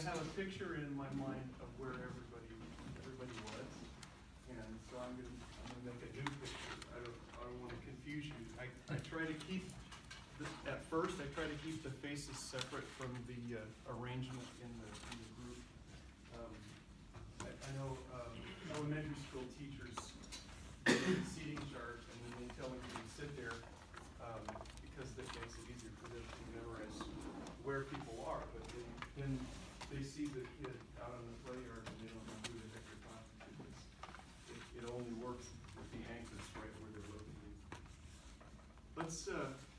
have a picture in my mind of where everybody was, and so I'm gonna make a new picture. I don't want to confuse you. I try to keep at first I try to keep the faces separate from the arrangement in the group. I know elementary school teachers do the seating chart and then they tell everybody to sit there because that makes it easier for them to memorize where people are. But then they see the kid out on the play yard and they don't know who the heck they're talking to because it only works with the anchors right where they're located. Let's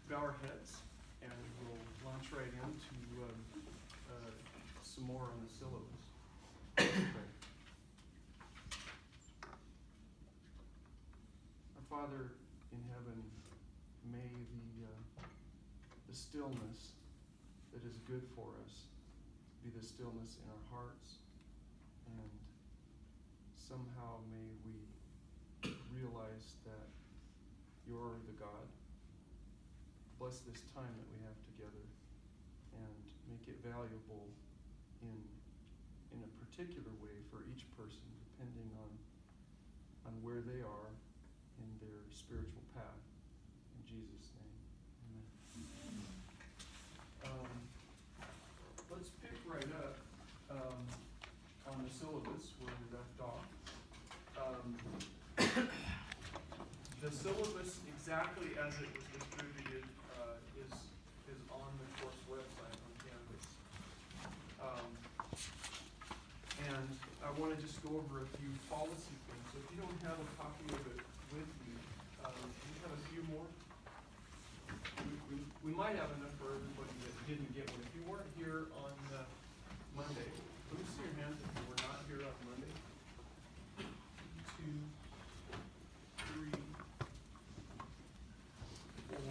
bow our heads and we'll launch right into some more on the syllabus. Our Father in heaven, may the stillness that is good for us be the stillness in our hearts, and somehow may we realize that you're the God. Bless this time that we have together and make it valuable in a particular way for each person, depending on where they are in their spiritual path. In Jesus' name, amen. Let's pick right up on the syllabus where we left off. The syllabus, exactly as it was distributed, is on the course website on Canvas. And I want to just go over a few policy things. So if you don't have a copy of it with you, we have a few more. We might have enough for everybody that didn't get one. If you weren't here on Monday, let me see your hands if you were not here on Monday. 2, 3,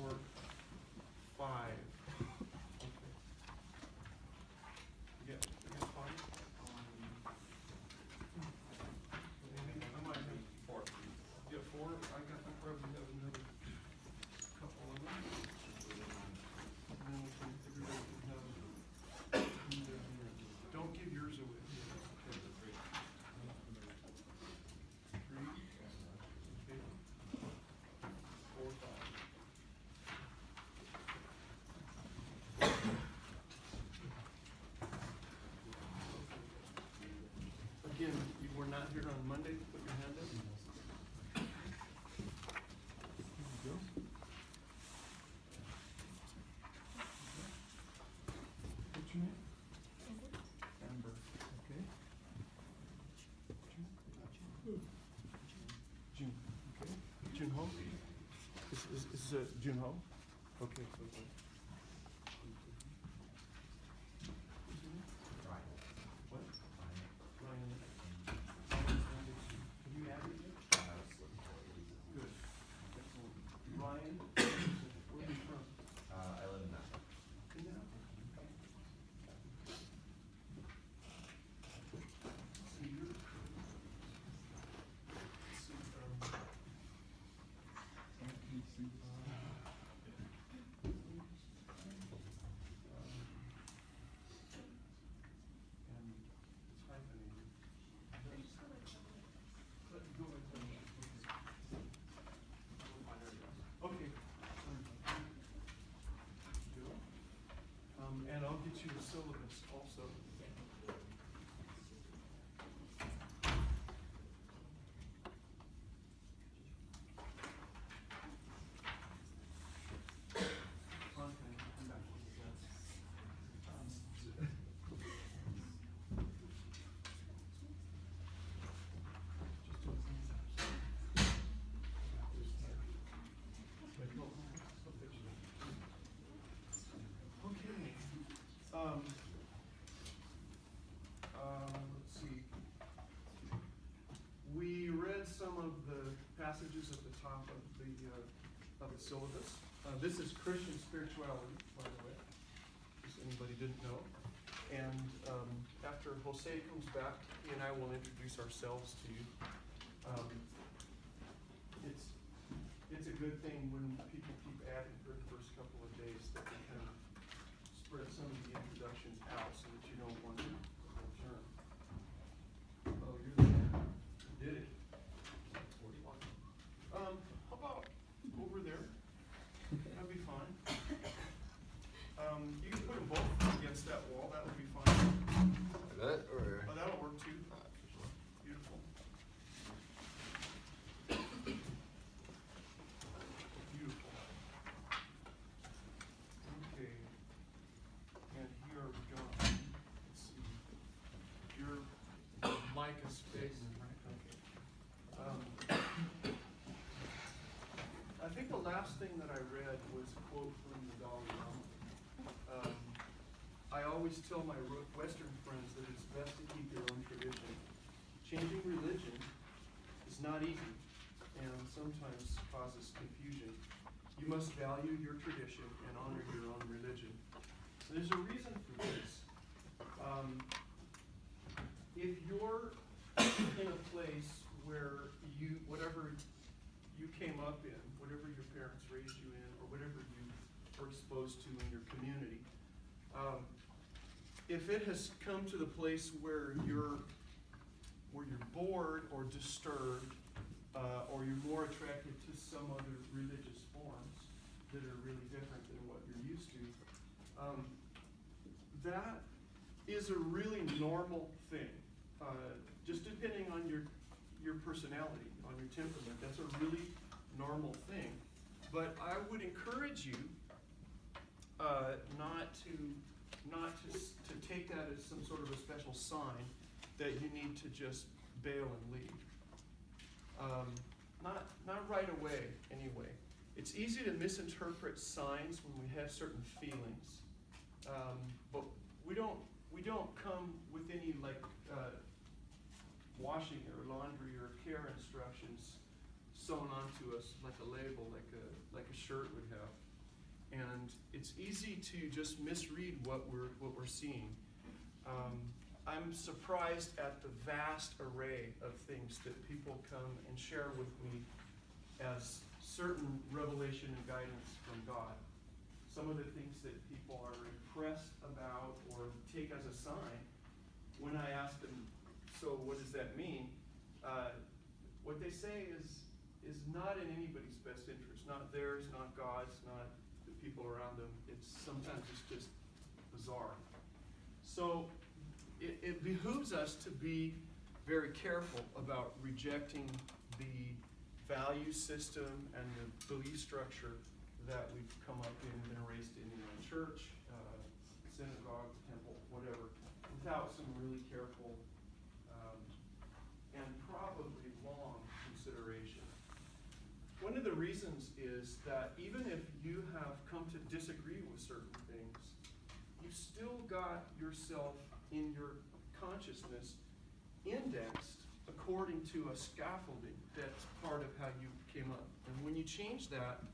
4, 5. Okay. You got 5? I might have 4. You got 4? I probably have another couple of them. And then everybody can have. Don't give yours away. Okay. 3. Okay. 4, 5. Again, you were not here on Monday. Put your hand up. There you go. What's your name? Amber. Okay. June. Okay. Junho. Is Junho? Okay. Okay. What? Ryan. Have you added it? Good. Excellent. Ryan, where are you from? I live in Napa. In Napa? So you're, and it's hyphenated. Go ahead. Okay. And I'll get you the syllabus also. Let's see. We read some of the passages at the top of the syllabus. This is Christian spirituality, by the way, if anybody didn't know. And after Jose comes back, he and I will introduce ourselves to you. It's a good thing when people keep adding for the first couple of days that we kind of spread some of the introductions out so that you don't want to You can put them both against that wall. That would be fine. Like that, or? Oh, that'll work too. For sure. Beautiful. Beautiful. Okay. And here we go. Let's see. Your mic is fixed, right? Okay. I think the last thing that I read was a quote from the Dalai Lama. I always tell my Western friends that it's best to keep your own tradition. Changing religion is not easy and sometimes causes confusion. You must value your tradition and honor your own religion. And there's a reason for this. If you're in a place where whatever you came up in, whatever your parents raised you in, or whatever you were exposed to in your community, if it has come to the place where you're bored or disturbed, or you're more attracted to some other religious forms that are really different than what you're used to, that is a really normal thing. Just depending on your personality, on your temperament, that's a really normal thing. But I would encourage you not to take that as some sort of a special sign that you need to just bail and leave. Not right away, anyway. It's easy to misinterpret signs when we have certain feelings, but we don't come with any washing or laundry or care instructions sewn onto us like a label, like a shirt would have. And it's easy to just misread what we're seeing. I'm surprised at the vast array of things that people come and share with me as certain revelation and guidance from God. Some of the things that people are impressed about or take as a sign, when I ask them, so what does that mean? What they say is not in anybody's best interest, not theirs, not God's, not the people around them. Sometimes it's just bizarre. So it behooves us to be very careful about rejecting the value system and the belief structure that we've come up in and been raised in a church, synagogue, temple, whatever, without some really careful and probably long consideration. One of the reasons is that even if you have come to disagree with certain things, you still got yourself in your consciousness indexed according to a scaffolding that's part of how you came up. And when you change that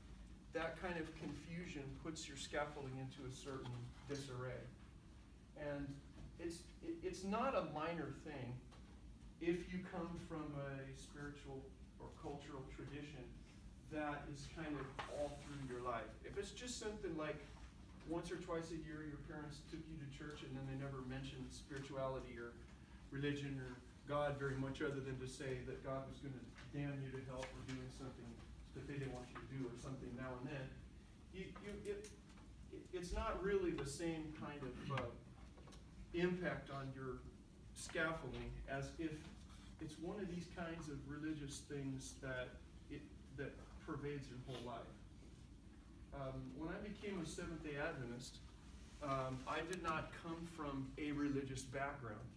kind of confusion puts your scaffolding into a certain disarray. And it's not a minor thing if you come from a spiritual or cultural tradition that is kind of all through your life. If it's just something like once or twice a year your parents took you to church and then they never mentioned spirituality or religion or God very much other than to say that God was going to damn you to hell for doing something that they didn't want you to do or something now and then, it's not really the same kind of impact on your scaffolding as if it's one of these kinds of religious things that pervades your whole life. When I became a Seventh-day Adventist, I did not come from a religious background.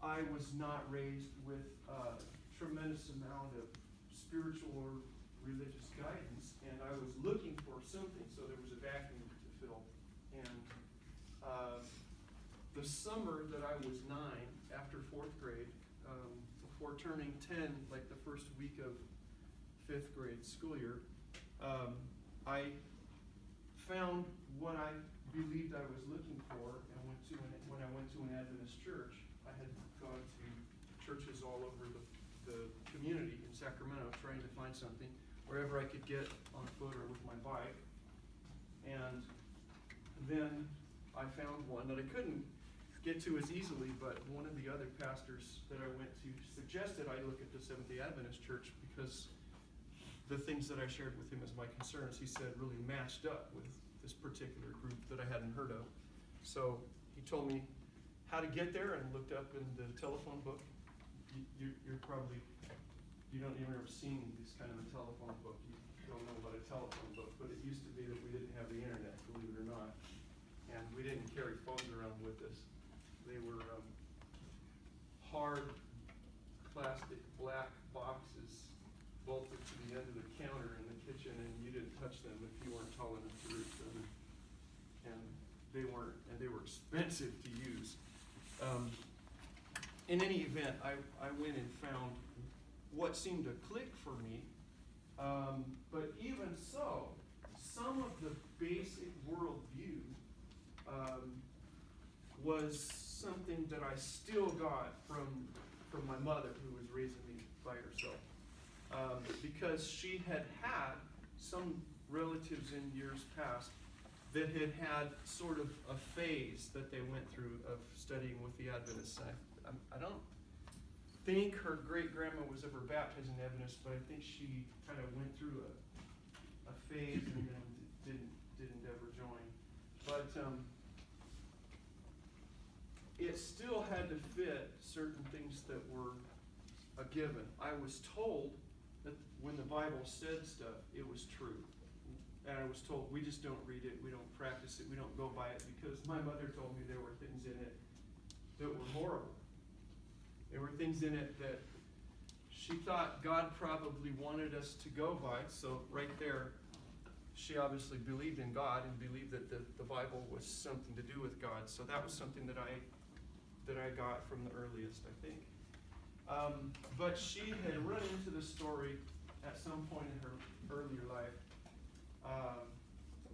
I was not raised with a tremendous amount of spiritual or religious guidance, and I was looking for something, so there was a vacuum to fill. And the summer that I was 9, after 4th grade, before turning 10, like the first week of 5th grade school year, I found what I believed I was looking for, and when I went to an Adventist church. I had gone to churches all over the community in Sacramento trying to find something, wherever I could get on foot or with my bike. And then I found one that I couldn't get to as easily, but one of the other pastors that I went to suggested I look at the Seventh-day Adventist church because the things that I shared with him as my concerns, he said, really matched up with this particular group that I hadn't heard of. So he told me how to get there and looked up in the telephone book. You're probably, you don't even ever seen this kind of a telephone book. You don't know about a telephone book, but it used to be that we didn't have the internet, believe it or not. And we didn't carry phones around with us. They were hard plastic black boxes bolted to the end of the counter in the kitchen, and you didn't touch them if you weren't tall enough to reach them. And they were expensive to use. In any event, I went and found what seemed to click for me. But even so, some of the basic worldview was something that I still got from my mother, who was raising me by herself. Because she had some relatives in years past that had sort of a phase that they went through of studying with the Adventists. I don't think her great-grandma was ever baptized in Adventist, but I think she kind of went through a phase and then didn't ever join. But it still had to fit certain things that were a given. I was told that when the Bible said stuff, it was true. And I was told, we just don't read it, we don't practice it, we don't go by it, because my mother told me there were things in it that were horrible. There were things in it that she thought God probably wanted us to go by. So right there, she obviously believed in God and believed that the Bible was something to do with God. So that was something that I got from the earliest, I think. But she had run into the story at some point in her earlier life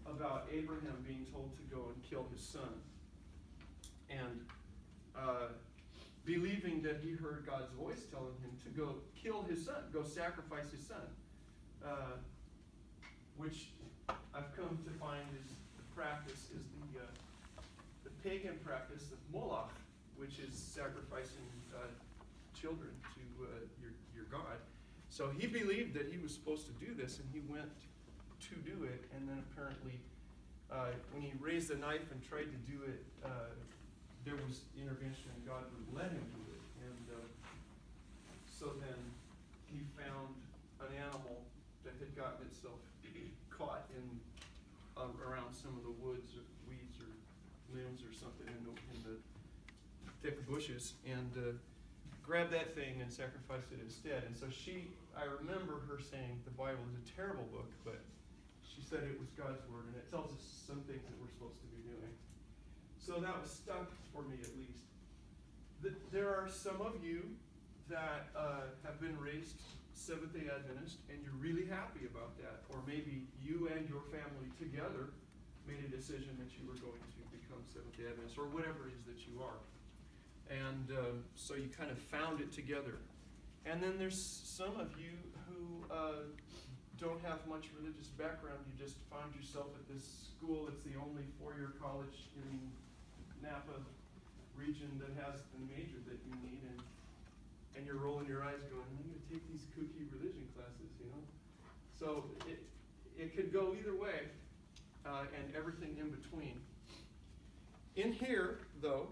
about Abraham being told to go and kill his son. And believing that he heard God's voice telling him to go kill his son, go sacrifice his son. Which I've come to find is the practice, is the pagan practice of Moloch, which is sacrificing children to your God. So he believed that he was supposed to do this, and he went to do it, and then apparently when he raised a knife and tried to do it, there was intervention, and God would let him do it. And so then he found an animal that had gotten itself caught in around some of the woods or weeds or limbs or something in the thick bushes, and grabbed that thing and sacrificed it instead. And so I remember her saying the Bible is a terrible book, but she said it was God's word, and it tells us some things that we're supposed to be doing. So that was stuck for me, at least. There are some of you that have been raised Seventh-day Adventist, and you're really happy about that. Or maybe you and your family together made a decision that you were going to become Seventh-day Adventist, or whatever it is that you are. And so you kind of found it together. And then there's some of you who don't have much religious background. You just found yourself at this school that's the only four-year college in Napa region that has the major that you need, and you're rolling your eyes going, I'm going to take these kooky religion classes, you know? So it could go either way, and everything in between. In here, though,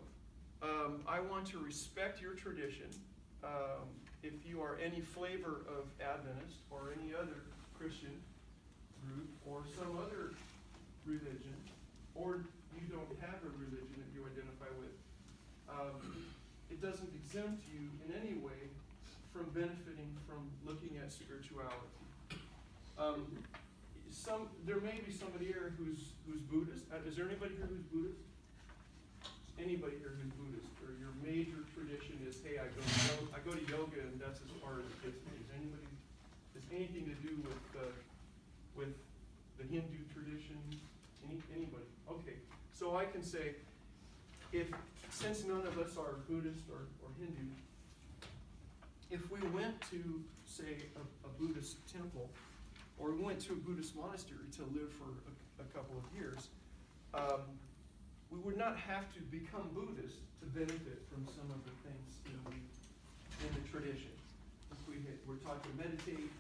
I want to respect your tradition. If you are any flavor of Adventist or any other Christian group or some other religion, or you don't have a religion that you identify with, it doesn't exempt you in any way from benefiting from looking at spirituality. There may be somebody here who's Buddhist. Is there anybody here who's Buddhist? Anybody here who's Buddhist, or your major tradition is, hey, I go to yoga, and that's as far as it gets me. Is anybody has anything to do with the Hindu tradition? Anybody? Okay, so I can say, since none of us are Buddhist or Hindu, if we went to, say, a Buddhist temple, or we went to a Buddhist monastery to live for a couple of years, we would not have to become Buddhist to benefit from some of the things in the tradition. If we were taught to meditate,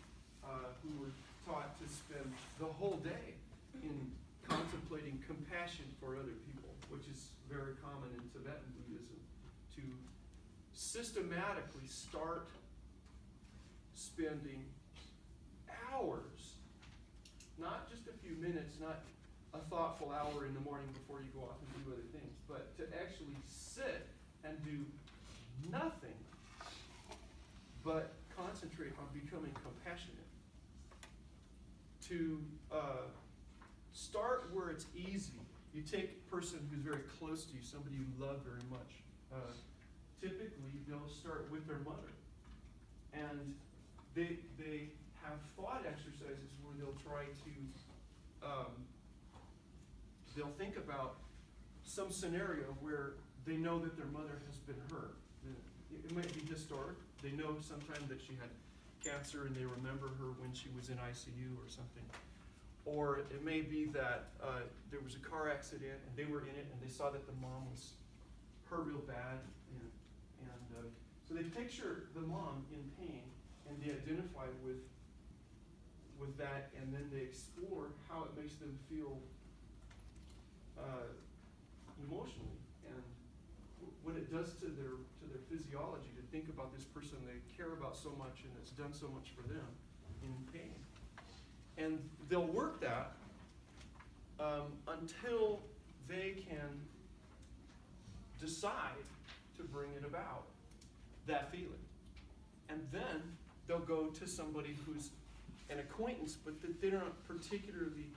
we were taught to spend the whole day in contemplating contemplating compassion for other people, which is very common in Tibetan Buddhism, to systematically start spending hours, not just a few minutes, not a thoughtful hour in the morning before you go off and do other things, but to actually sit and do nothing but concentrate on becoming compassionate. To start where it's easy. You take a person who's very close to you, somebody you love very much. Typically, they'll start with their mother. And they have thought exercises where they'll try to, they'll think about some scenario where they know that their mother has been hurt. It might be historic. They know sometime that she had cancer and they remember her when she was in ICU or something. Or it may be that there was a car accident and they were in it and they saw that the mom was hurt real bad. And so they picture the mom in pain and they identify with that, and then they explore how it makes them feel emotionally and what it does to their physiology to think about this person they care about so much and it's done so much for them in pain. And they'll work that until they can decide to bring it about, that feeling. And then they'll go to somebody who's an acquaintance, but that they're not particularly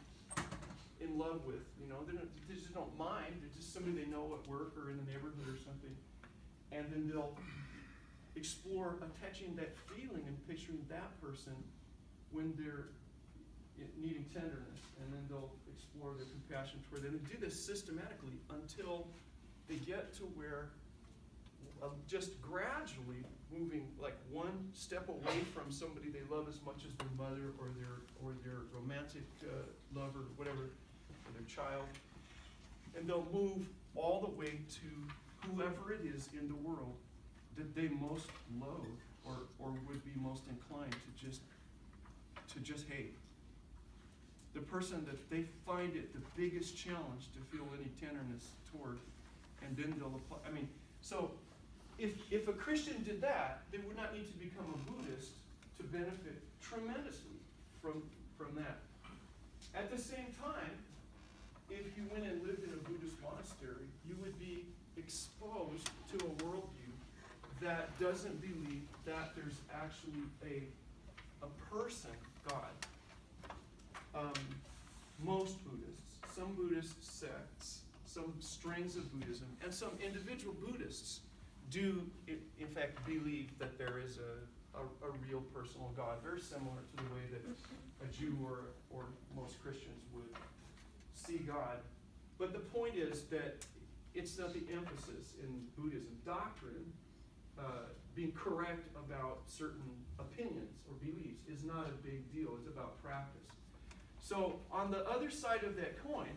in love with. They just don't mind. They're just somebody they know at work or in the neighborhood or something. And then they'll explore attaching that feeling and picturing that person when they're needing tenderness. And then they'll explore their compassion toward them. They do this systematically until they get to where just gradually moving like one step away from somebody they love as much as their mother or their romantic lover, whatever, or their child. And they'll move all the way to whoever it is in the world that they most loathe or would be most inclined to just hate. The person that they find it the biggest challenge to feel any tenderness toward, and then they'll apply. So if a Christian did that, they would not need to become a Buddhist to benefit tremendously from that. At the same time, if you went and lived in a Buddhist monastery, you would be exposed to a worldview that doesn't believe that there's actually a person, God. Most Buddhists, some Buddhist sects, some strains of Buddhism, and some individual Buddhists do, in fact, believe that there is a real personal God, very similar to the way that a Jew or most Christians would see God. But the point is that it's not the emphasis in Buddhism. Doctrine, being correct about certain opinions or beliefs, is not a big deal. It's about practice. So on the other side of that coin,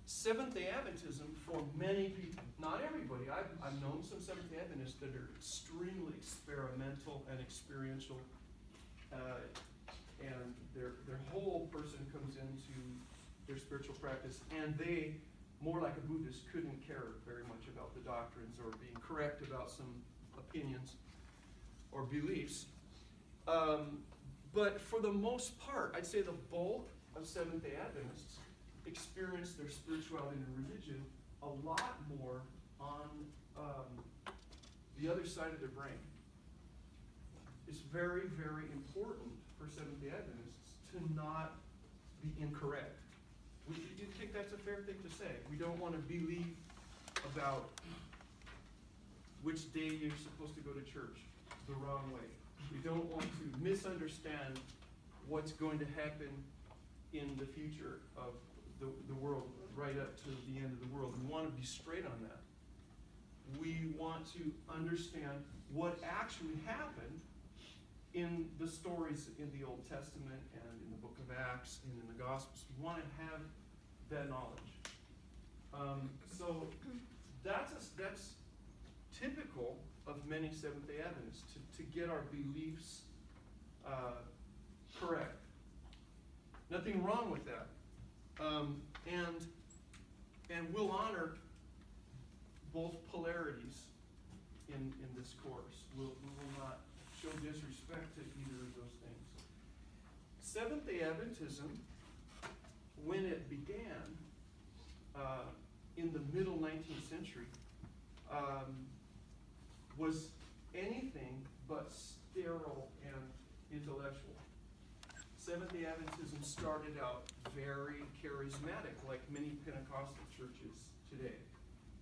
Seventh-day Adventism, for many people, not everybody, I've known some Seventh-day Adventists that are extremely experimental and experiential, and their whole person comes into their spiritual practice, and they, more like a Buddhist, couldn't care very much about the doctrines or being correct about some opinions or beliefs. But for the most part, I'd say the bulk of Seventh-day Adventists experience their spirituality and religion a lot more on the other side of their brain. It's very, very important for Seventh-day Adventists to not be incorrect. Do you think that's a fair thing to say? We don't want to believe about which day you're supposed to go to church the wrong way. We don't want to misunderstand what's going to happen in the future of the world, right up to the end of the world. We want to be straight on that. We want to understand what actually happened in the stories in the Old Testament and in the book of Acts and in the Gospels. We want to have that knowledge. So that's typical of many Seventh-day Adventists, to get our beliefs correct. Nothing wrong with that. And we'll honor both polarities in this course. We will not show disrespect to either of those things. Seventh-day Adventism, when it began in the middle 19th century, was anything but sterile and intellectual. Seventh-day Adventism started out very charismatic, like many Pentecostal churches today.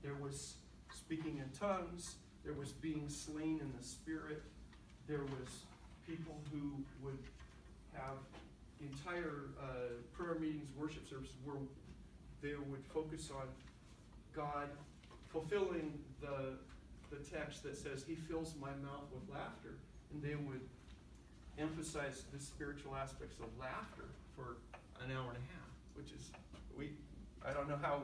There was speaking in tongues, there was being slain in the Spirit, there was people who would have entire prayer meetings, worship services, where they would focus on God fulfilling the text that says, He fills my mouth with laughter, and they would emphasize the spiritual aspects of laughter for an hour and a half, which is, I don't know how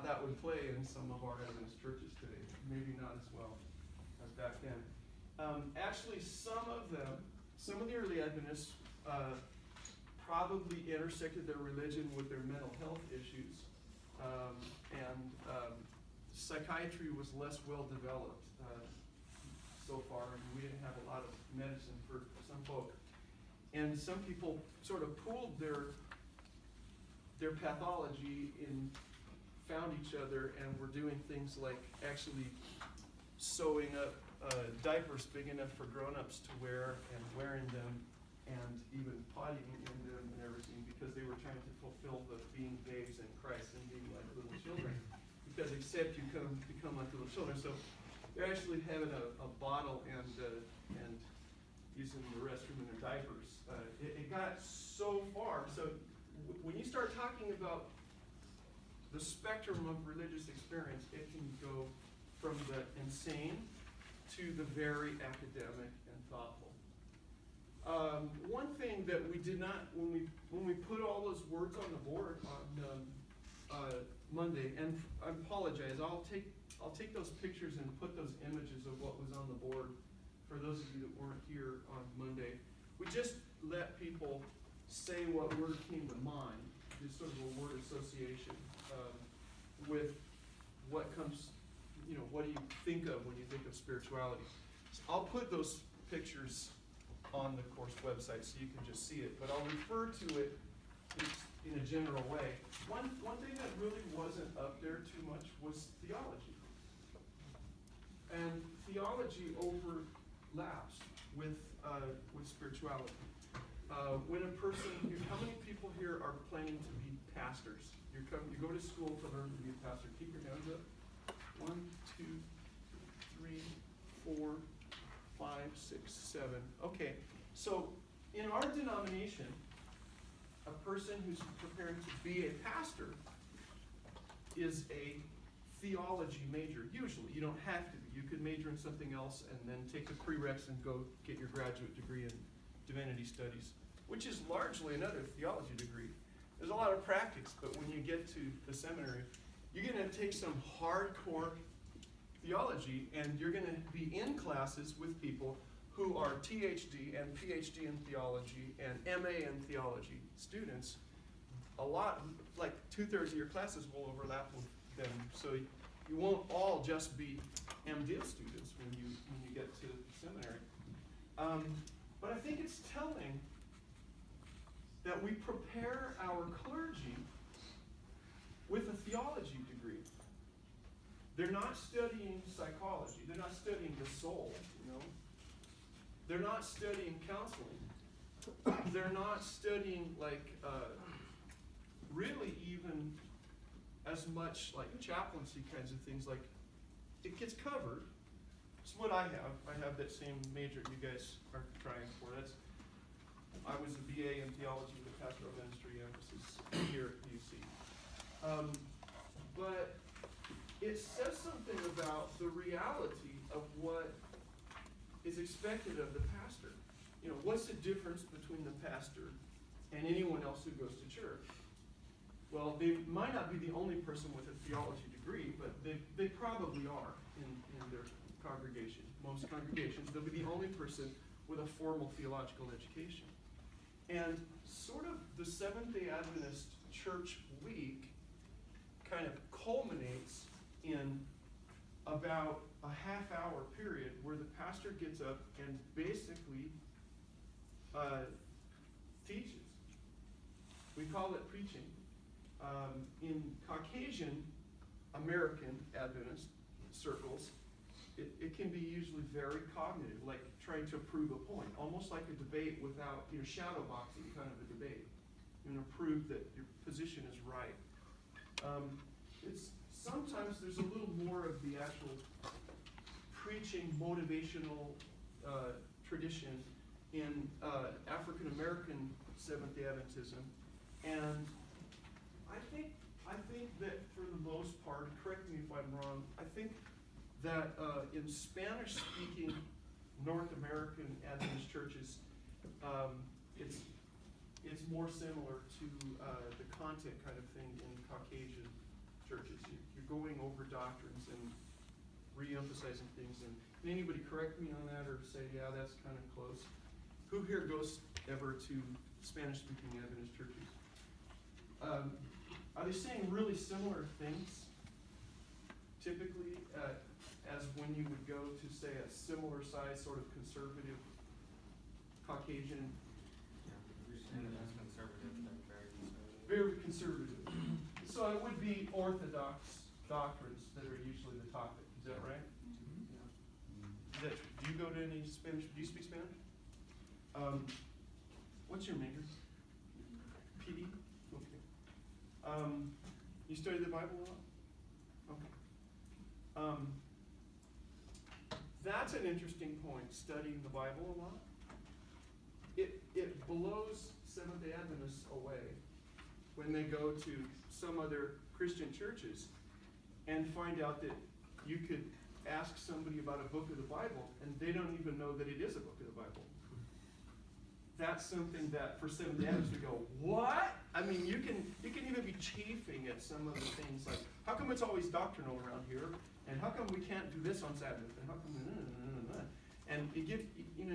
that would play in some of our Adventist churches today. Maybe not as well as back then. Actually, some of the early Adventists probably intersected their religion with their mental health issues, and psychiatry was less well developed so far, and we didn't have a lot of medicine for some folk. And some people sort of pooled their pathology and found each other and were doing things like actually sewing up diapers big enough for grown-ups to wear and wearing them, and even pottying in them and everything, because they were trying to fulfill the being babes in Christ and being like little children. Because except you become like little children. So they're actually having a bottle and using the restroom in their diapers. It got so far. So when you start talking about the spectrum of religious experience, it can go from the insane to the very academic and thoughtful. One thing that we did not, when we put all those words on the board on Monday, and I apologize, I'll take those pictures and put those images of what was on the board for those of you that weren't here on Monday. We just let people say what word came to mind, just sort of a word association with what comes, what do you think of when you think of spirituality. So I'll put those pictures on the course website so you can just see it, but I'll refer to it in a general way. One thing that really wasn't up there too much was theology. And theology overlaps with spirituality. When a person, how many people here are planning to be pastors? You go to school to learn to be a pastor. Keep your hands up. 1, 2, 3, 4, 5, 6, 7. Okay, so in our denomination, a person who's preparing to be a pastor is a theology major. Usually, you don't have to be. You could major in something else and then take the prereqs and go get your graduate degree in divinity studies, which is largely another theology degree. There's a lot of practice, but when you get to the seminary, you're going to take some hardcore theology, and you're going to be in classes with people who are THD and PhD in theology and MA in theology students. A lot, like 2/3 of your classes will overlap with them, so you won't all just be MDiv students when you get to seminary. But I think it's telling that we prepare our clergy with a theology degree. They're not studying psychology. They're not studying the soul, They're not studying counseling. They're not studying really even as much like chaplaincy kinds of things. Like, it gets covered. It's what I have. I have that same major you guys are trying for. I was a BA in theology with a pastoral ministry emphasis here at UC. But it says something about the reality of what is expected of the pastor. What's the difference between the pastor and anyone else who goes to church? Well, they might not be the only person with a theology degree, but they probably are in their congregation. Most congregations, they'll be the only person with a formal theological education. And sort of the Seventh-day Adventist church week kind of culminates in about a half-hour period where the pastor gets up and basically teaches. We call it preaching. In Caucasian American Adventist circles, it can be usually very cognitive, like trying to prove a point, almost like a debate without, shadow boxing kind of a debate. Prove that your position is right. Sometimes there's a little more of the actual preaching motivational tradition in African American Seventh-day Adventism, and I think that for the most part, correct me if I'm wrong, I think that in Spanish-speaking North American Adventist churches, it's more similar to the content kind of thing in Caucasian churches. You're going over doctrines and re-emphasizing things. And can anybody correct me on that or say, yeah, that's kind of close? Who here goes ever to Spanish-speaking Adventist churches? Are they saying really similar things, typically, as when you would go to, say, a similar size, sort of conservative Caucasian? That's conservative, very conservative. Very conservative. So it would be orthodox doctrines that are usually the topic. Is that right? Mm-hmm. Yeah. Do you go to any Spanish? Do you speak Spanish? What's your major? PD? Okay. You study the Bible a lot? Okay. That's an interesting point, studying the Bible a lot. It blows Seventh-day Adventists away when they go to some other Christian churches and find out that you could ask somebody about a book of the Bible and they don't even know that it is a book of the Bible. That's something that for Seventh-day Adventists we go, what? I mean, you can even be chafing at some of the things like, how come it's always doctrinal around here? And how come we can't do this on Sabbath? And how come and you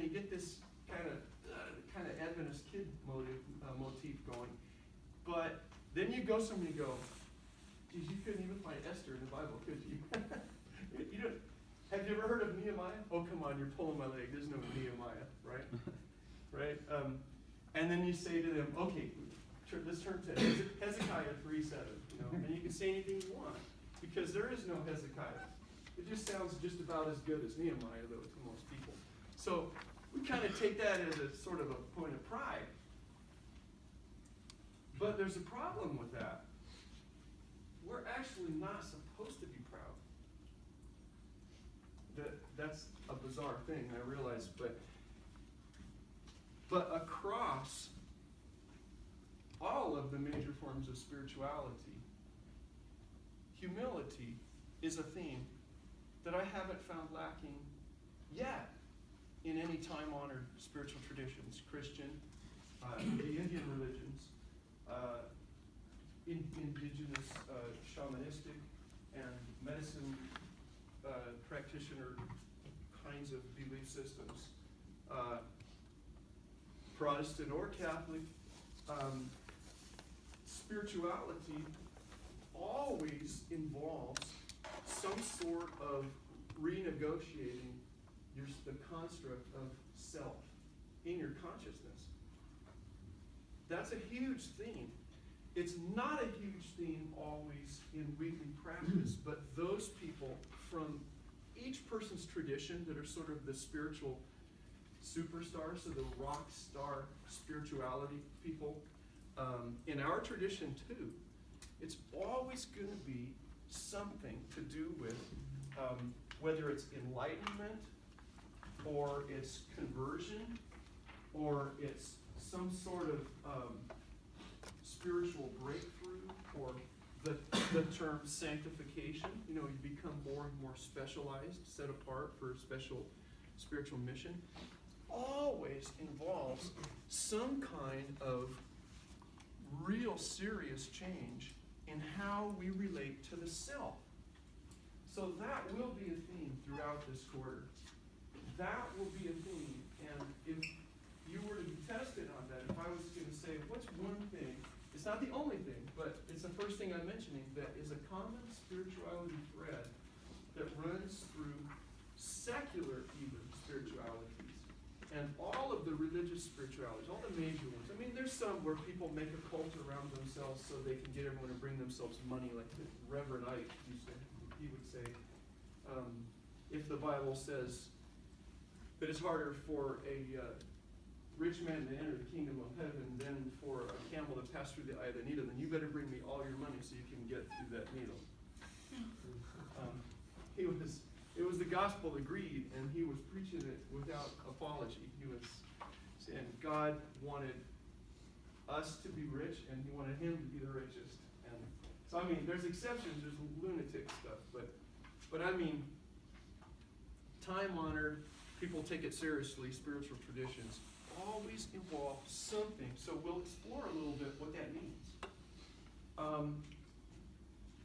get this kind of Adventist kid motif going. But then you go somewhere and you go, geez, you couldn't even find Esther in the Bible, could you? Have you ever heard of Nehemiah? Oh, come on, you're pulling my leg. There's no Nehemiah, right? Right? And then you say to them, okay, let's turn to Hezekiah 3:7, and you can say anything you want, because there is no Hezekiah. It just sounds just about as good as Nehemiah, though, to most people. So we kind of take that as a sort of a point of pride. But there's a problem with that. We're actually not supposed to be proud. That's a bizarre thing, I realize, but across all of the major forms of spirituality, humility is a theme that I haven't found lacking yet in any time-honored spiritual traditions, Christian, the Indian religions, indigenous shamanistic and medicine practitioner kinds of belief systems, Protestant or Catholic. Spirituality always involves some sort of renegotiating the construct of self in your consciousness. That's a huge theme. It's not a huge theme always in weekly practice, but those people from each person's tradition that are sort of the spiritual superstars, so the rock star spirituality people, in our tradition too, it's always going to be something to do with whether it's enlightenment or it's conversion or it's some sort of spiritual breakthrough, or the term sanctification. You become more and more specialized, set apart for a special spiritual mission. Always involves some kind of real serious change in how we relate to the self. So that will be a theme throughout this quarter. That will be a theme. And if you were to be tested on that, if I was going to say, what's one thing, is it's not the only thing, but it's the first thing I'm mentioning that is a common spirituality thread that runs through secular even spiritualities and all of the religious spiritualities, all the major ones. I mean, there's some where people make a cult around themselves so they can get everyone to bring themselves money, like the Reverend Ike used to, he would say, if the Bible says that it's harder for a rich man to enter the kingdom of heaven than for a camel to pass through the eye of the needle, then you better bring me all your money so you can get through that needle. It was the gospel of greed, and he was preaching it without apology. He was saying God wanted us to be rich, and he wanted him to be the richest. And so, I mean, there's exceptions, there's lunatic stuff, but I mean, time-honored, people take it seriously, spiritual traditions always involve something. So we'll explore a little bit what that means.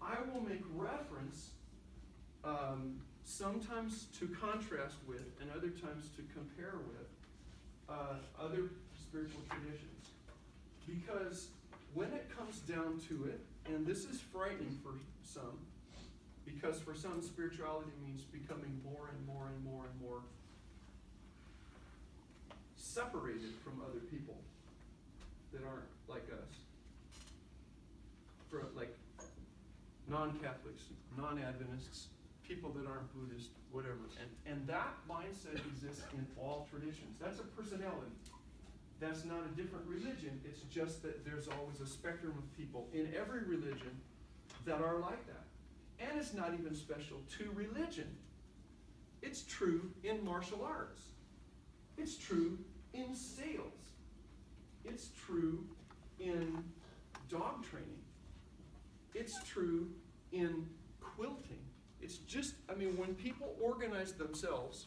I will make reference sometimes to contrast with and other times to compare with other spiritual traditions. Because when it comes down to it, and this is frightening for some, because for some spirituality means becoming more and more and more and more separated from other people that aren't like us. For like non-Catholics, non-Adventists, people that aren't Buddhist, whatever. And that mindset exists in all traditions. That's a personality. That's not a different religion. It's just that there's always a spectrum of people in every religion that are like that. And it's not even special to religion. It's true in martial arts. It's true in sales. It's true in dog training. It's true in quilting. It's just, I mean, when people organize themselves,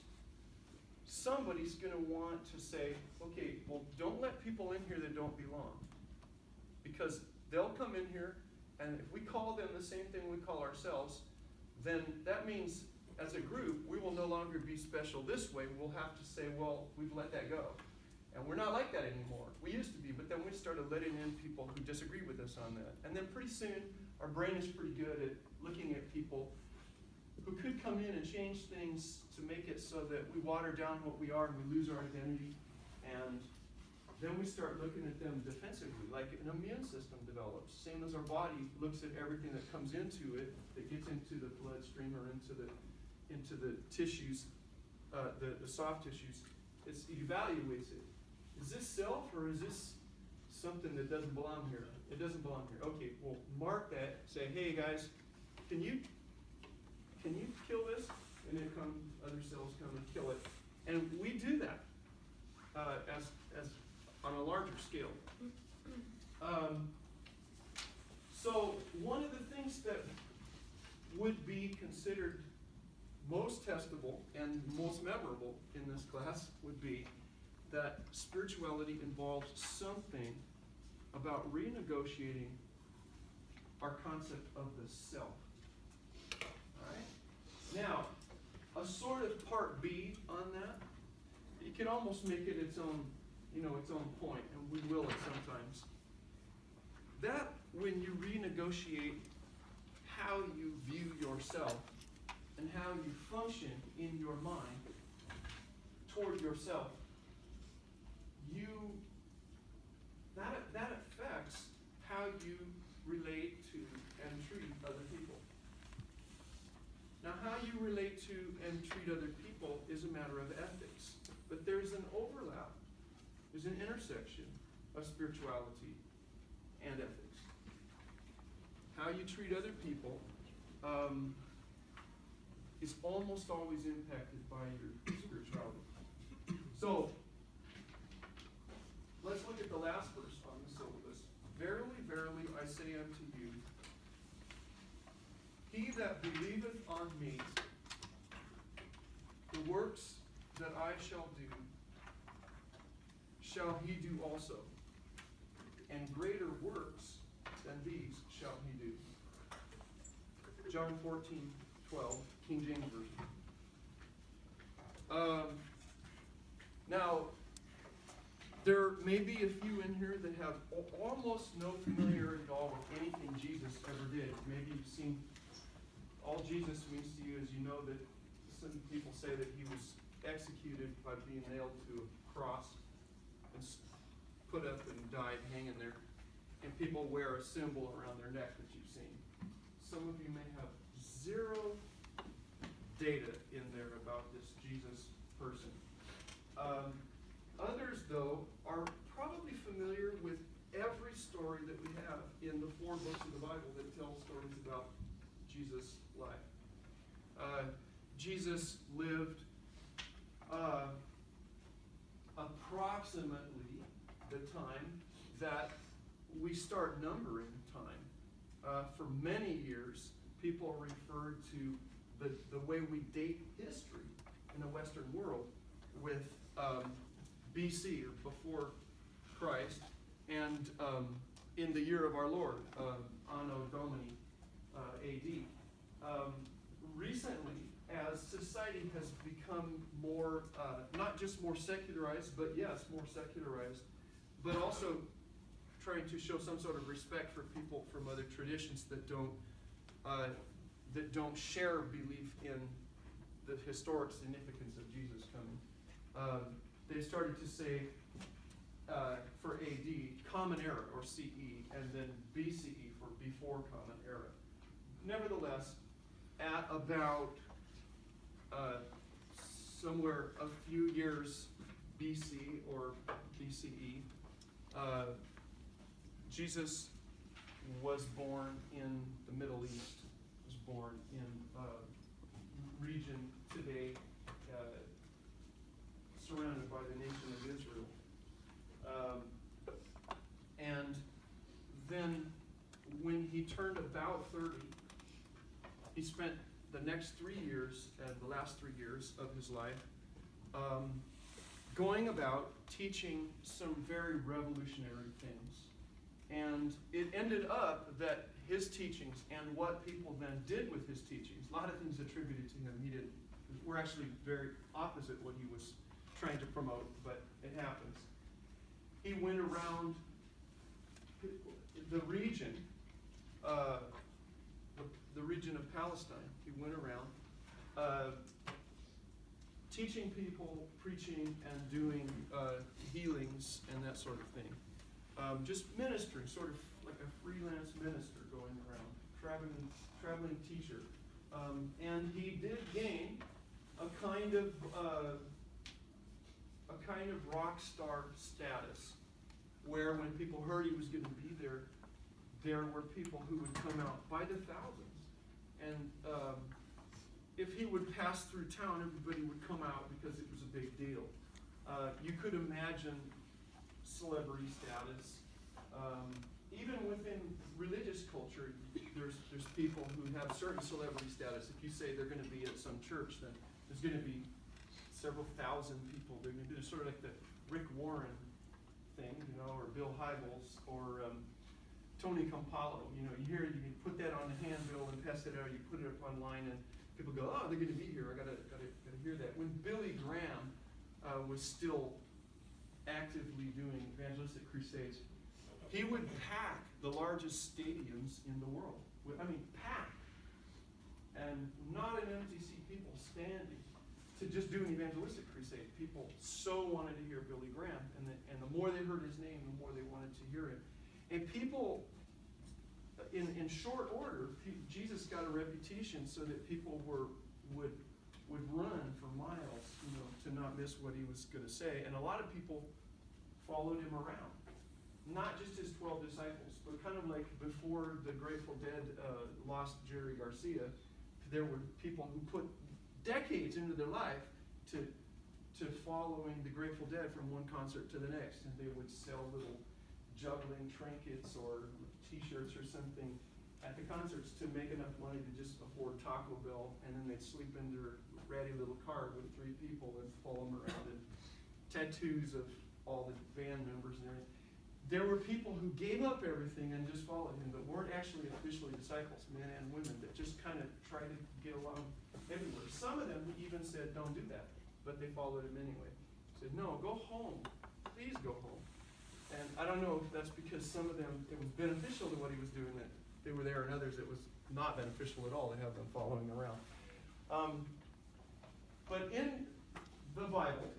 somebody's going to want to say, okay, well, don't let people in here that don't belong. Because they'll come in here, and if we call them the same thing we call ourselves, then that means as a group, we will no longer be special this way. We'll have to say, well, we've let that go. And we're not like that anymore. We used to be, but then we started letting in people who disagree with us on that. And then pretty soon, our brain is pretty good at looking at people who could come in and change things to make it so that we water down what we are and we lose our identity. And then we start looking at them defensively, like an immune system develops. Same as our body looks at everything that comes into it, that gets into the bloodstream or into the tissues, the soft tissues. It evaluates it. Is this self or is this something that doesn't belong here? It doesn't belong here. Okay, well, mark that. Say, hey guys, can you kill this? And then other cells come and kill it. And we do that as on a larger scale. So one of the things that would be considered most testable and most memorable in this class would be that spirituality involves something about renegotiating our concept of the self. All right? Now, a sort of part B on that, you can almost make it its own, its own point, and we will it sometimes. That when you renegotiate how you view yourself and how you function in your mind toward yourself, that affects how you relate to and treat other people. Now, how you relate to and treat other people is a matter of ethics, but there's an overlap. There's an intersection of spirituality and ethics. How you treat other people is almost always impacted by your spirituality. So, let's look at the last verse on the syllabus. Verily, verily, I say unto you, he that believeth on me, the works that I shall do, shall he do also. And greater works than these shall he do. John 14:12, King James Version. Now, There may be a few in here that have almost no familiarity at all with anything Jesus ever did. Maybe you've seen, all Jesus means to you is you know that some people say that he was executed by being nailed to a cross and put up and died hanging there. And people wear a symbol around their neck that you've seen. Some of you may have zero data in there about this Jesus person. Others, though, are probably familiar with every story that we have in the 4 books of the Bible that tell stories about Jesus' life. Jesus lived approximately the time that we start numbering time. For many years, people referred to the way we date history in the Western world with BC, or before Christ, and in the year of our Lord, Anno Domini, AD. Recently, as society has become more, not just more secularized, but yes, more secularized, but also trying to show some sort of respect for people from other traditions that don't share belief in the historic significance of Jesus coming. They started to say for AD, Common Era, or CE, and then BCE for before Common Era. Nevertheless, at about somewhere a few years BC or BCE, Jesus was born in the Middle East, was born in a region today surrounded by the nation of Israel. And then when he turned about 30, he spent the next 3 years, and the last 3 years of his life, going about teaching some very revolutionary things. And it ended up that his teachings and what people then did with his teachings, a lot of things attributed to him, were actually very opposite what he was trying to promote, but it happens. He went around the region, the region of Palestine. He went around teaching people, preaching, and doing healings and that sort of thing. Just ministering, sort of like a freelance minister going around, traveling teacher. And he did gain a kind of rock star status, where when people heard he was going to be there, there were people who would come out by the thousands. And if he would pass through town, everybody would come out because it was a big deal. You could imagine celebrity status. Even within religious culture, there's people who have certain celebrity status. If you say they're going to be at some church, then there's going to be several thousand people. They're going to do sort of like the Rick Warren thing, or Bill Hybels, or Tony Campolo. You can put that on the handbill and pass it out. You put it up online, and people go, "Oh, they're going to be here. I gotta hear that." When Billy Graham was still actively doing evangelistic crusades, he would pack the largest stadiums in the world. Pack, and not an empty seat. People standing to just do an evangelistic crusade. People so wanted to hear Billy Graham, and the more they heard his name, the more they wanted to hear him. And people, in short order, Jesus got a reputation so that people would run for miles, to not miss what he was going to say. And a lot of people followed him around. Not just his 12 disciples, but kind of like before the Grateful Dead lost Jerry Garcia, there were people who put decades into their life to following the Grateful Dead from one concert to the next, and they would sell little juggling trinkets or T-shirts or something at the concerts to make enough money to just afford Taco Bell, and then they'd sleep in their ratty little car with 3 people and follow them around, and tattoos of all the band members and everything. There were people who gave up everything and just followed him, but weren't actually officially disciples, men and women, that just kind of tried to get along everywhere. Some of them even said, "Don't do that," but they followed him anyway. Said, "No, go home please go home. And I don't know if that's because some of them, it was beneficial to what he was doing, that they were there, and others it was not beneficial at all to have them following around. But in the Bible,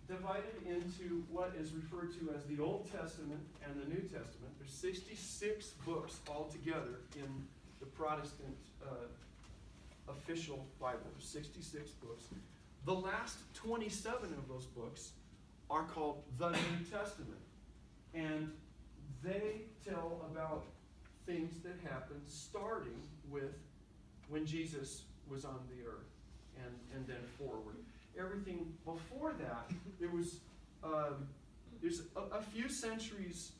divided into what is referred to as the Old Testament and the New Testament, there's 66 books altogether in the Protestant official Bible. There's 66 books. The last 27 of those books are called the New Testament. And they tell about things that happened starting with when Jesus was on the earth and then forward. Everything before that, there's a few centuries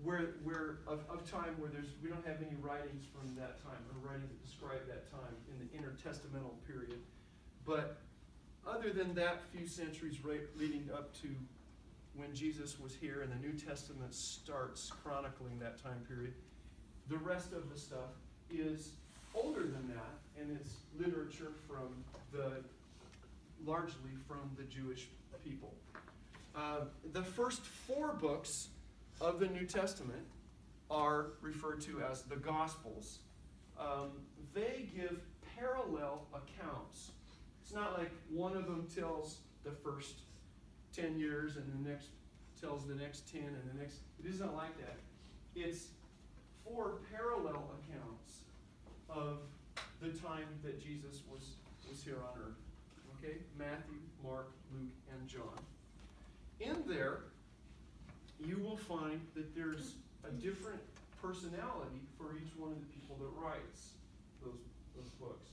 of time where we don't have any writings from that time, or writings that describe that time in the intertestamental period. But other than that few centuries leading up to when Jesus was here and the New Testament starts chronicling that time period, the rest of the stuff is older than that, and it's literature largely from the Jewish people. The first 4 books of the New Testament are referred to as the Gospels. They give parallel accounts. It's not like one of them tells the first 10 years and the next tells the next 10 and the next. It isn't like that. It's 4 parallel accounts of the time that Jesus was here on earth. Okay? Matthew, Mark, Luke, and John. In there, you will find that there's a different personality for each one of the people that writes those books.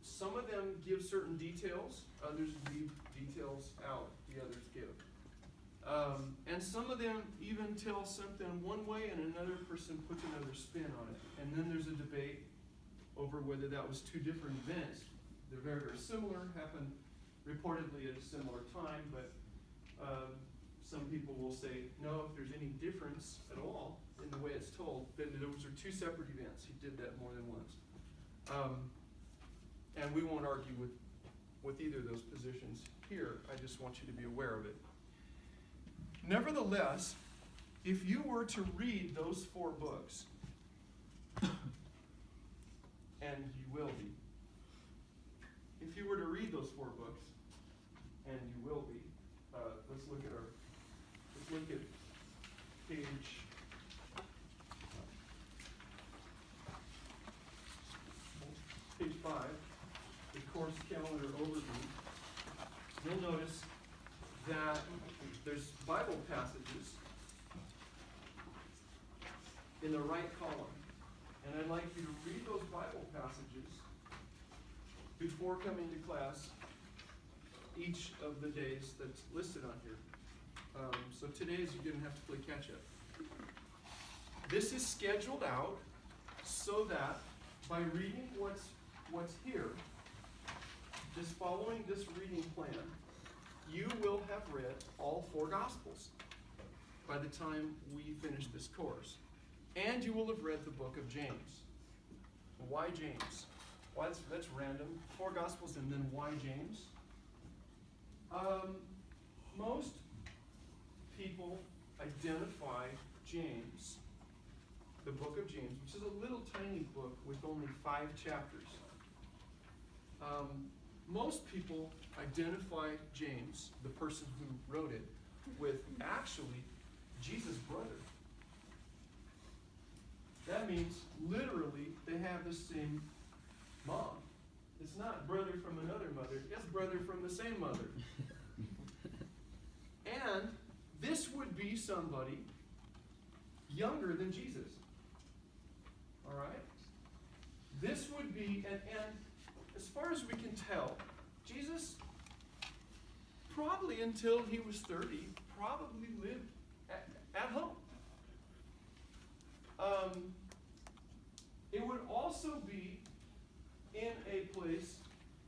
Some of them give certain details, others leave details out, the others give. And some of them even tell something one way and another person puts another spin on it. And then there's a debate over whether that was 2 different events. They're very, very similar, happened reportedly at a similar time, but some people will say, no, if there's any difference at all in the way it's told, then those are 2 separate events. He did that more than once. And we won't argue with either of those positions here. I just want you to be aware of it. Nevertheless, if you were to read those 4 books, and you will be, if you were to read those 4 books, and you will be, let's look at page 5, the course calendar overview. You'll notice that there's Bible passages in the right column. And I'd like you to read those Bible passages before coming to class each of the days that's listed on here. So today's you didn't have to play catch up. This is scheduled out so that by reading what's here, just following this reading plan, you will have read all 4 Gospels by the time we finish this course. And you will have read the book of James. Why James? Why that's random. 4 Gospels and then why James? Most people identify James, the book of James, which is a little tiny book with only 5 chapters. Most people identify James, the person who wrote it, with actually Jesus' brother. That means literally they have the same mom. It's not brother from another mother, it's brother from the same mother. And this would be somebody younger than Jesus. All right? This would be, and as far as we can tell, Jesus, probably until he was 30, probably lived at home. It would also be in a place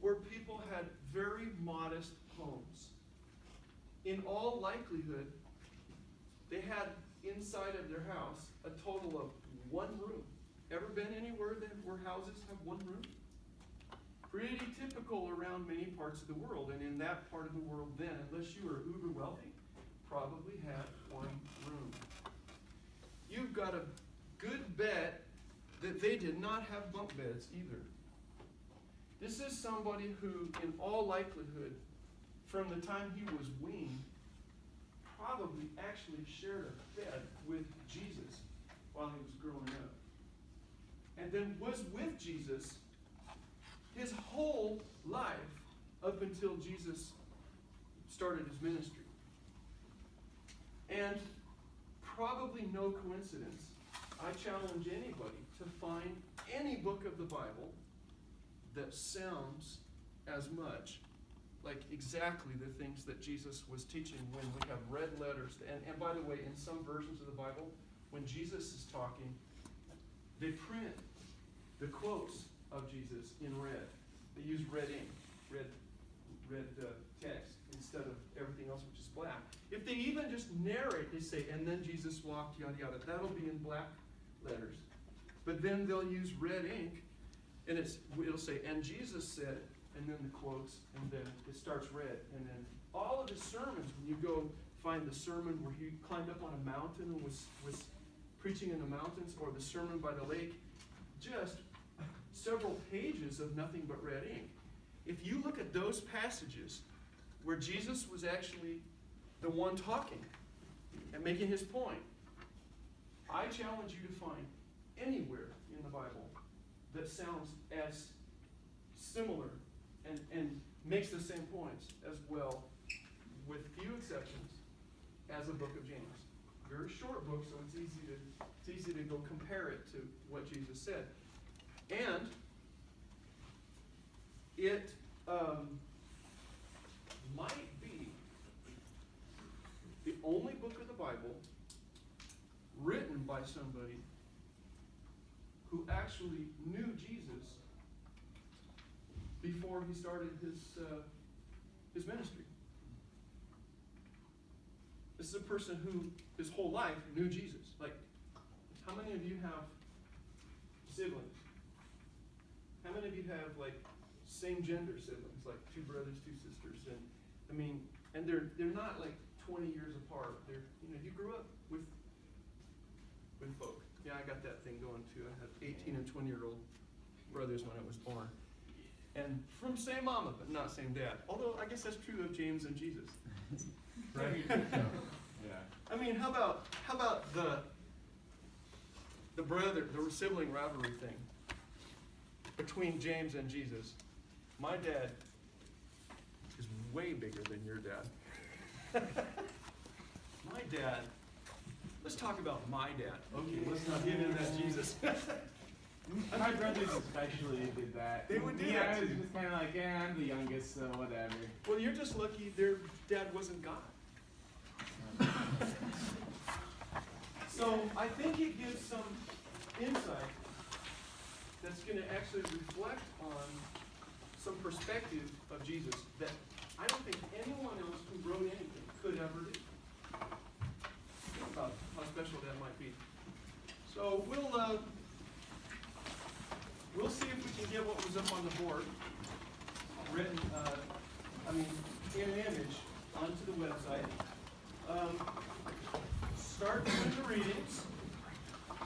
where people had very modest homes. In all likelihood, they had inside of their house a total of 1 room. Ever been anywhere where houses have 1 room? pretty typical around many parts of the world. And in that part of the world then, unless you were uber wealthy, probably had one room. You've got a good bet that they did not have bunk beds either. This is somebody who, in all likelihood, from the time he was weaned, probably actually shared a bed with Jesus while he was growing up. And then was with Jesus his whole life up until Jesus started his ministry. And probably no coincidence, I challenge anybody to find any book of the Bible that sounds as much like exactly the things that Jesus was teaching when we have red letters. And by the way, in some versions of the Bible, when Jesus is talking, they print the quotes of Jesus in red. They use red ink, red text, instead of everything else which is black. If they even just narrate, they say, and then Jesus walked, yada yada, that'll be in black letters. But then they'll use red ink, and it'll say, and Jesus said, and then the quotes, and then it starts red. And then all of his sermons, when you go find the sermon where he climbed up on a mountain and was preaching in the mountains, or the sermon by the lake, just several pages of nothing but red ink. If you look at those passages where Jesus was actually the one talking and making his point, I challenge you to find anywhere in the Bible that sounds as similar and makes the same points as well, with few exceptions, as the book of James. Very short book, so it's easy to go compare it to what Jesus said. And it might be the only book of the Bible written by somebody who actually knew Jesus before he started his ministry. This is a person who his whole life knew Jesus. Like, how many of you have siblings? How many of you have like same gender siblings, like two brothers, two sisters? And I mean, and they're not like 20 years apart. They're, you grew up with folk. Yeah, I got that thing going too. I had 18 and 20-year-old brothers when I was born. And from same mama, but not same dad. Although I guess that's true of James and Jesus. Right? Yeah. I mean, how about the sibling rivalry thing between James and Jesus? My dad is way bigger than your dad. My dad, let's talk about my dad. Okay, let's not get into that Jesus. My brothers especially did that. They would do that I too. was just kind of like, yeah, I'm the youngest, so whatever. Well, you're just lucky their dad wasn't God. So I think it gives some insight that's going to actually reflect on some perspective of Jesus that I don't think anyone else who wrote anything could ever do. Think about how special that might be. So we'll see if we can get what was up on the board written, in an image onto the website. Start doing the readings.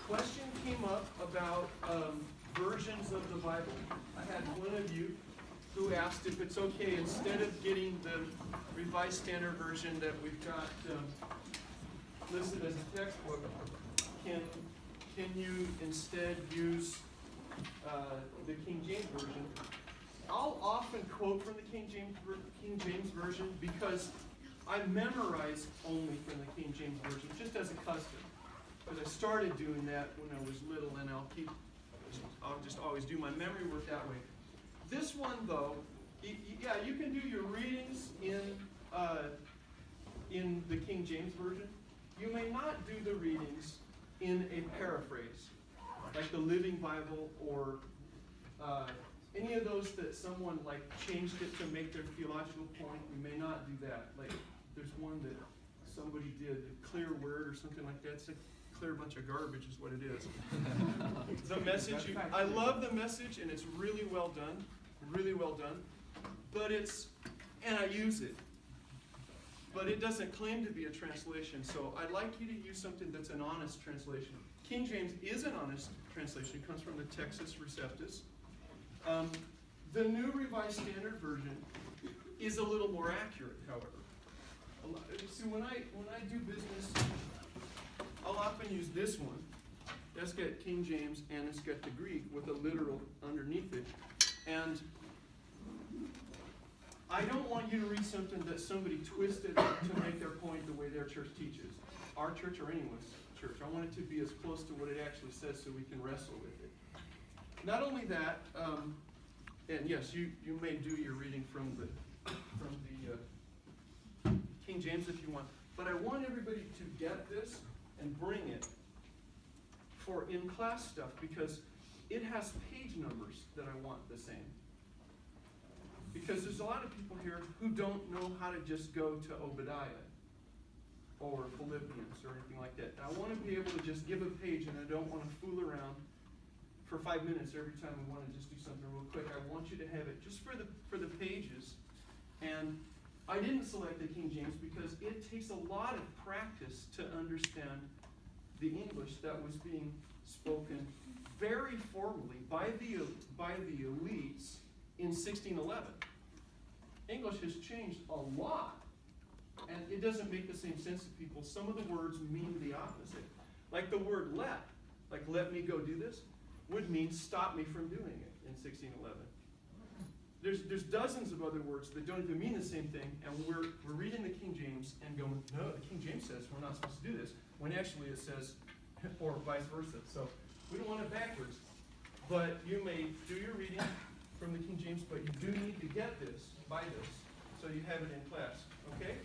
Question came up about versions of the Bible. I had one of you who asked if it's okay, instead of getting the Revised Standard Version that we've got listed as a textbook, can you instead use the King James Version? I'll often quote from the King James Version because I memorize only from the King James Version, just as a custom. Because I started doing that when I was little, and I'll just always do my memory work that way. This one, though, you can do your readings in the King James Version. You may not do the readings in a paraphrase, like the Living Bible or any of those that someone changed it to make their theological point. You may not do that. Like there's one that somebody did, a clear word or something like that. It's a clear bunch of garbage is what it is. The message, I love the message, and it's really well done. really well done, but and I use it. But it doesn't claim to be a translation, so I'd like you to use something that's an honest translation. King James is an honest translation. It comes from the Textus Receptus. The New Revised Standard Version is a little more accurate, however. See, when I do business, I'll often use this one. That's got King James and it's got the Greek with a literal underneath it. And I don't want you to read something that somebody twisted to make their point the way their church teaches. Our church or anyone's church. I want it to be as close to what it actually says so we can wrestle with it. Not only that, and yes, you may do your reading from the King James if you want, but I want everybody to get this and bring it for in-class stuff because it has page numbers that I want the same. Because there's a lot of people here who don't know how to just go to Obadiah or Philippians or anything like that. I want to be able to just give a page, and I don't want to fool around for 5 minutes every time we want to just do something real quick. I want you to have it just for the pages. And I didn't select the King James because it takes a lot of practice to understand the English that was being spoken very formally by the elites in 1611. English has changed a lot, and it doesn't make the same sense to people. Some of the words mean the opposite. Like the word let me go do this, would mean stop me from doing it in 1611. There's dozens of other words that don't even mean the same thing, and we're reading the King James and going, no, the King James says we're not supposed to do this, when actually it says, or vice versa. So we don't want it backwards. But you may do your reading from the King James, but you do need to get this, buy this, so you have it in class, okay?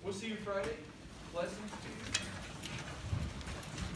We'll see you Friday. Blessings to you.